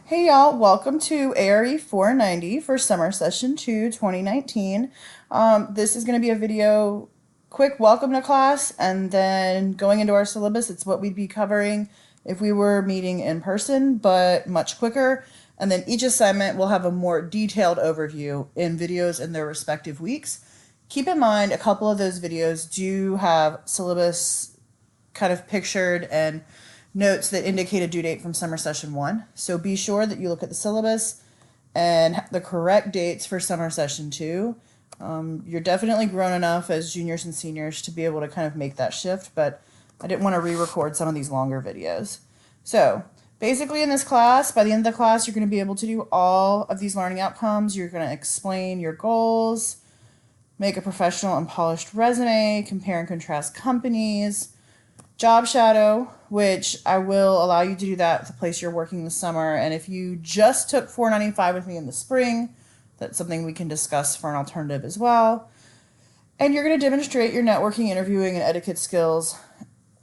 Hey y'all, welcome to ARE 490 for summer session 2 2019. This is going to be a video, quick welcome to class, and then going into our syllabus. It's what we'd be covering if we were meeting in person, but much quicker. And then each assignment will have a more detailed overview in videos in their respective weeks. Keep in mind, a couple of those videos do have syllabus kind of pictured and notes that indicate a due date from summer session 1. So be sure that you look at the syllabus and the correct dates for summer session 2. You're definitely grown enough as juniors and seniors to be able to kind of make that shift, but I didn't want to re-record some of these longer videos. So basically in this class, by the end of the class, you're going to be able to do all of these learning outcomes. You're going to explain your goals, make a professional and polished resume, compare and contrast companies, job shadow, which I will allow you to do that at the place you're working this summer. And if you just took 495 with me in the spring, that's something we can discuss for an alternative as well. And you're going to demonstrate your networking, interviewing, and etiquette skills.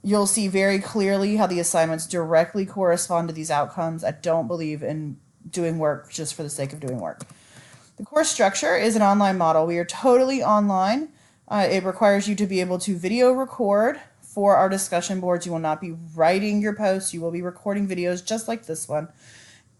You'll see very clearly how the assignments directly correspond to these outcomes. I don't believe in doing work just for the sake of doing work. The course structure is an online model. We are totally online. It requires you to be able to video record for our discussion boards. You will not be writing your posts. You will be recording videos just like this one.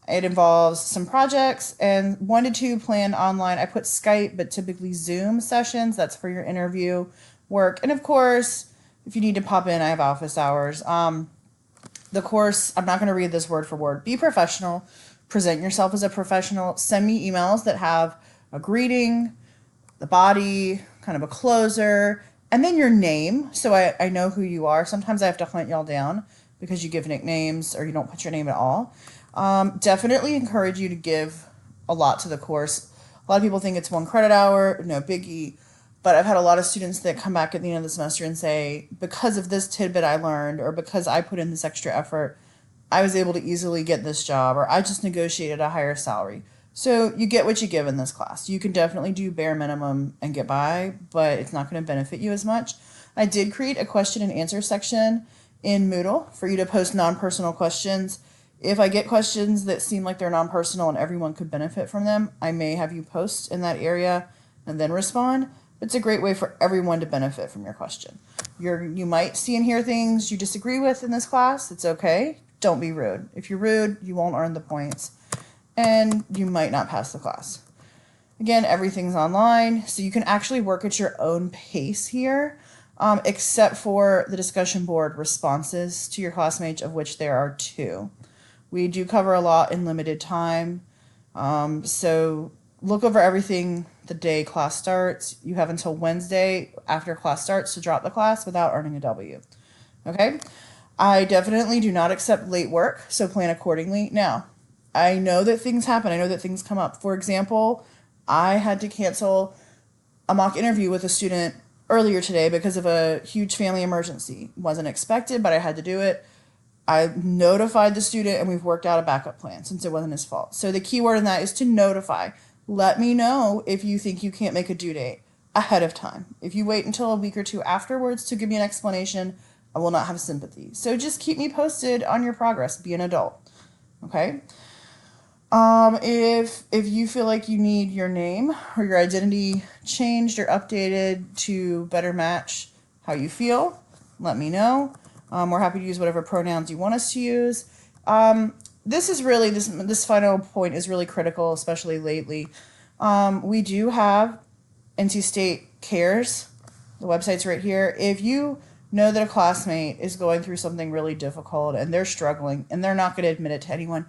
It involves some projects and 1 to 2 planned online. I put Skype, but typically Zoom sessions. That's for your interview work. And of course, if you need to pop in, I have office hours. The course, I'm not going to read this word for word. Be professional. Present yourself as a professional. Send me emails that have a greeting, the body, kind of a closer, and then your name, so I know who you are. Sometimes I have to hunt y'all down because you give nicknames or you don't put your name at all. Definitely encourage you to give a lot to the course. A lot of people think it's 1 credit hour, no biggie, but I've had a lot of students that come back at the end of the semester and say, because of this tidbit I learned, or because I put in this extra effort, I was able to easily get this job, or I just negotiated a higher salary. So you get what you give in this class. You can definitely do bare minimum and get by, but it's not going to benefit you as much. I did create a question and answer section in Moodle for you to post non-personal questions. If I get questions that seem like they're non-personal and everyone could benefit from them, I may have you post in that area and then respond. It's a great way for everyone to benefit from your question. You might see and hear things you disagree with in this class. It's okay. Don't be rude. If you're rude, you won't earn the points, and you might not pass the class. Again, everything's online, so you can actually work at your own pace here, except for the discussion board responses to your classmates, of which there are 2. We do cover a lot in limited time, so look over everything the day class starts. You have until Wednesday after class starts to drop the class without earning a W. Okay? I definitely do not accept late work, so plan accordingly. Now, I know that things happen. I know that things come up. For example, I had to cancel a mock interview with a student earlier today because of a huge family emergency. Wasn't expected, but I had to do it. I notified the student, and we've worked out a backup plan since it wasn't his fault. So the key word in that is to notify. Let me know if you think you can't make a due date ahead of time. If you wait until a week or 2 afterwards to give me an explanation, I will not have sympathy. So just keep me posted on your progress. Be an adult. Okay? If you feel like you need your name or your identity changed or updated to better match how you feel, let me know. We're happy to use whatever pronouns you want us to use. This is really, this final point is really critical, especially lately. We do have NC State Cares. The website's right here. If you know that a classmate is going through something really difficult and they're struggling and they're not going to admit it to anyone,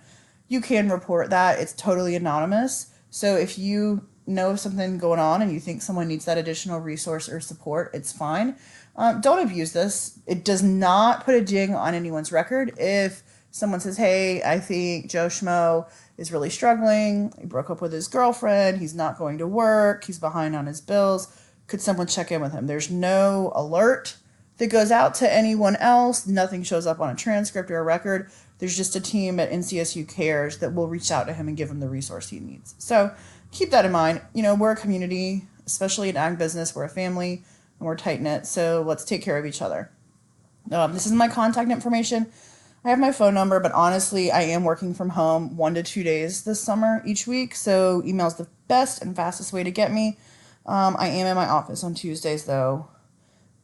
you can report that. It's totally anonymous. So if you know of something going on and you think someone needs that additional resource or support, it's fine. Don't abuse this. It does not put a ding on anyone's record. If someone says, hey, I think Joe Schmo is really struggling. He broke up with his girlfriend. He's not going to work. He's behind on his bills. Could someone check in with him? There's no alert that goes out to anyone else. Nothing shows up on a transcript or a record. There's just a team at NCSU Cares that will reach out to him and give him the resource he needs. So keep that in mind. You know, we're a community, especially in ag business. We're a family and we're tight-knit. So let's take care of each other. This is my contact information. I have my phone number, but honestly, I am working from home 1 to 2 days this summer each week, so email's the best and fastest way to get me. I am in my office on Tuesdays, though,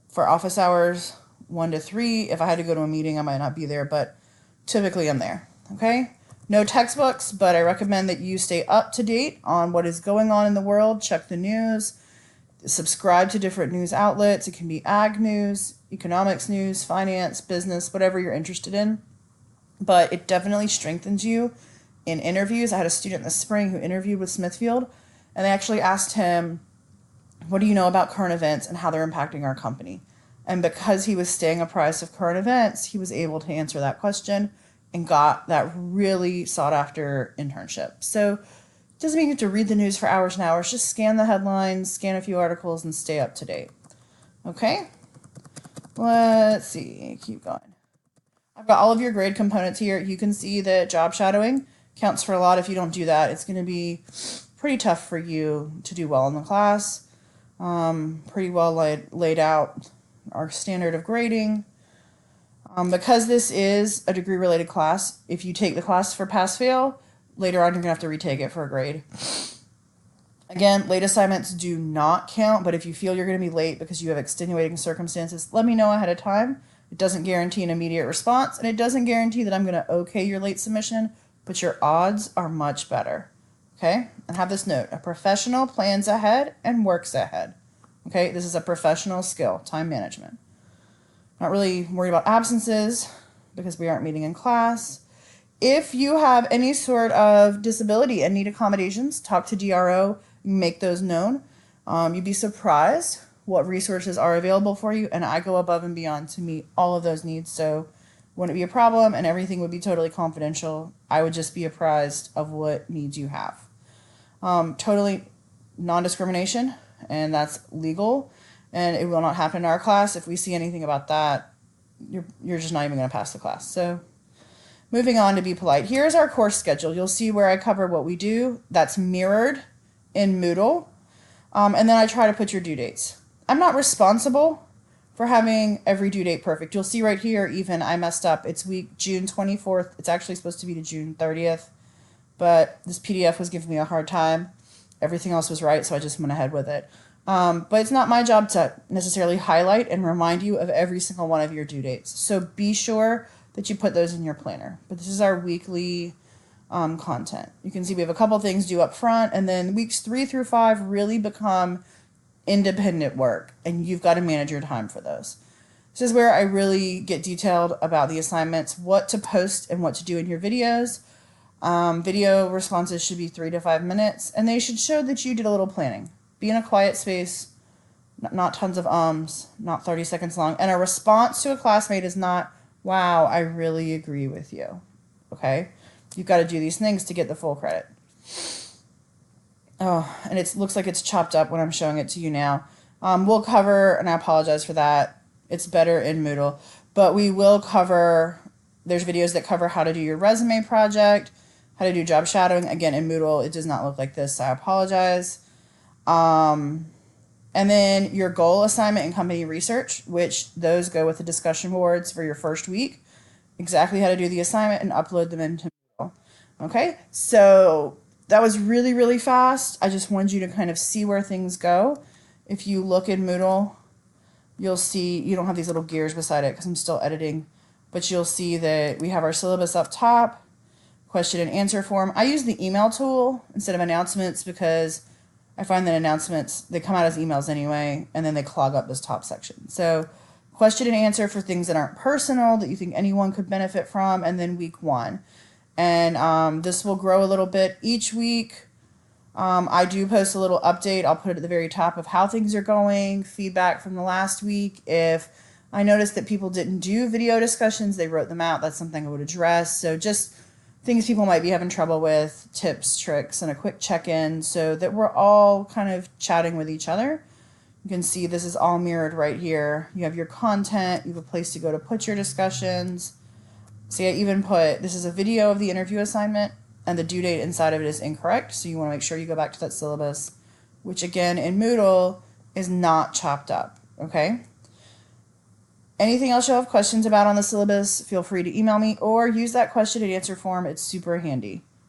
for office hours, 1 to 3. If I had to go to a meeting, I might not be there, but typically I'm there, okay? No textbooks, but I recommend that you stay up to date on what is going on in the world. Check the news, subscribe to different news outlets. It can be ag news, economics news, finance, business, whatever you're interested in. But it definitely strengthens you in interviews. I had a student this spring who interviewed with Smithfield, and they actually asked him, what do you know about current events and how they're impacting our company? And because he was staying apprised of current events, he was able to answer that question and got that really sought after internship. So it doesn't mean you have to read the news for hours and hours. Just scan the headlines, scan a few articles, and stay up to date. Okay? Let's see. Keep going. I've got all of your grade components here. You can see that job shadowing counts for a lot. If you don't do that, it's going to be pretty tough for you to do well in the class. Pretty well laid out our standard of grading. Because this is a degree-related class, if you take the class for pass-fail, later on you're going to have to retake it for a grade. Again, late assignments do not count, but if you feel you're going to be late because you have extenuating circumstances, let me know ahead of time. It doesn't guarantee an immediate response, and it doesn't guarantee that I'm going to okay your late submission, but your odds are much better. Okay? And have this note: a professional plans ahead and works ahead. Okay? This is a professional skill, time management. Not really worried about absences because we aren't meeting in class. If you have any sort of disability and need accommodations, talk to DRO, make those known. You'd be surprised what resources are available for you, and I go above and beyond to meet all of those needs, so wouldn't be a problem, and everything would be totally confidential. I would just be apprised of what needs you have. Totally non-discrimination, and that's legal, and it will not happen in our class. If we see anything about that, you're just not even going to pass the class. So moving on to Be Polite. Here's our course schedule. You'll see where I cover what we do. That's mirrored in Moodle. And then I try to put your due dates. I'm not responsible for having every due date perfect. You'll see right here, even I messed up. It's week June 24th. It's actually supposed to be to June 30th. But this PDF was giving me a hard time. Everything else was right, so I just went ahead with it. But it's not my job to necessarily highlight and remind you of every single one of your due dates. So be sure that you put those in your planner. But this is our weekly content. You can see we have a couple things due up front, and then weeks 3 through 5 really become independent work, and you've got to manage your time for those. This is where I really get detailed about the assignments, what to post and what to do in your videos. Video responses should be 3 to 5 minutes, and they should show that you did a little planning. Be in a quiet space, not tons of not 30 seconds long. And a response to a classmate is not, wow, I really agree with you. Okay? You've got to do these things to get the full credit. Oh, and it looks like it's chopped up when I'm showing it to you now. We'll cover, and I apologize for that, it's better in Moodle, but we will cover, there's videos that cover how to do your resume project, how to do job shadowing. Again, in Moodle, it does not look like this, so I apologize. And then your goal assignment and company research, which those go with the discussion boards for your first week. Exactly how to do the assignment and upload them into Moodle. Okay, so that was really, really fast. I just wanted you to kind of see where things go. If you look in Moodle, you'll see, you don't have these little gears beside it because I'm still editing, but you'll see that we have our syllabus up top, question and answer form. I use the email tool instead of announcements because I find that announcements, they come out as emails anyway, and then they clog up this top section. So question and answer for things that aren't personal, that you think anyone could benefit from, and then week 1. And this will grow a little bit each week. I do post a little update. I'll put it at the very top of how things are going, feedback from the last week. If I noticed that people didn't do video discussions, they wrote them out. That's something I would address. So just things people might be having trouble with, tips, tricks, and a quick check-in so that we're all kind of chatting with each other. You can see this is all mirrored right here. You have your content, you have a place to go to put your discussions. See, I even put, this is a video of the interview assignment, and the due date inside of it is incorrect, so you want to make sure you go back to that syllabus, which again in Moodle is not chopped up, okay? Anything else you have questions about on the syllabus, feel free to email me or use that question and answer form. It's super handy.